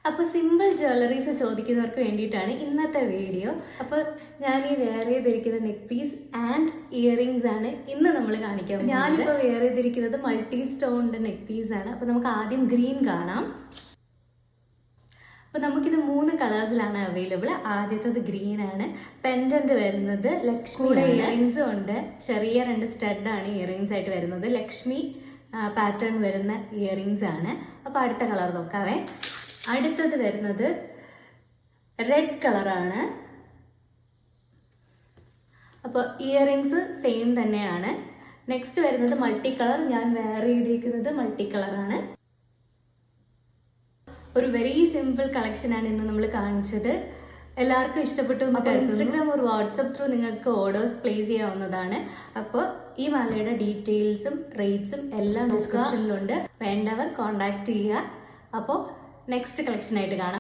അപ്പോൾ simple jewelleries ചോദിക്കുന്നവർക്ക് വേണ്ടിയിട്ടാണ് ഇന്നത്തെ വീഡിയോ. അപ്പോൾ ഞാൻ ഈ വെയർ ചെയ്തിരിക്കുന്ന നെക്ക് പീസ് ആൻഡ് ഇയറിങ്സ് ആണ് ഇന്ന് നമ്മൾ കാണിക്കാം. ഞാനിപ്പോൾ വെയർ ചെയ്തിരിക്കുന്നത് മൾട്ടി സ്റ്റോണിൻ്റെ നെക്ക് പീസ് ആണ്. അപ്പോൾ നമുക്ക് ആദ്യം ഗ്രീൻ കാണാം. അപ്പോൾ നമുക്കിത് 3 കളേഴ്സിലാണ് അവൈലബിൾ. ആദ്യത്തേത് ഗ്രീൻ ആണ്. പെൻഡന്റ് വരുന്നത് ലക്ഷ്മിയുടെ ഇയറിങ്സും ഉണ്ട്. ചെറിയ 2 സ്റ്റഡാണ് ഇയറിങ്സ് ആയിട്ട് വരുന്നത്. ലക്ഷ്മി പാറ്റേൺ വരുന്ന ഇയറിങ്സ് ആണ്. അപ്പോൾ അടുത്ത കളർ നോക്കാവേ. അടുത്തത് വരുന്നത് റെഡ് കളറാണ്. അപ്പോൾ ഇയറിങ്സ് സെയിം തന്നെയാണ്. നെക്സ്റ്റ് വരുന്നത് മൾട്ടി കളർ. ഞാൻ വെയർ ചെയ്തിരിക്കുന്നത് മൾട്ടി കളറാണ്. ഒരു വെരി സിമ്പിൾ കളക്ഷനാണ് ഇന്ന് നമ്മൾ കാണിച്ചത്. എല്ലാവർക്കും ഇഷ്ടപ്പെട്ടു. ഇൻസ്റ്റഗ്രാം ഒരു വാട്സപ്പ് ത്രൂ നിങ്ങൾക്ക് ഓർഡേഴ്സ് പ്ലേസ് ചെയ്യാവുന്നതാണ്. അപ്പോൾ ഈ മാലയുടെ ഡീറ്റെയിൽസും റേറ്റ്സും എല്ലാം ഡിസ്ക്രിപ്ഷനിലുണ്ട്. വേണ്ടവർ കോൺടാക്ട് ചെയ്യുക. അപ്പോൾ നെക്സ്റ്റ് കളക്ഷനായിട്ട് കാണാം.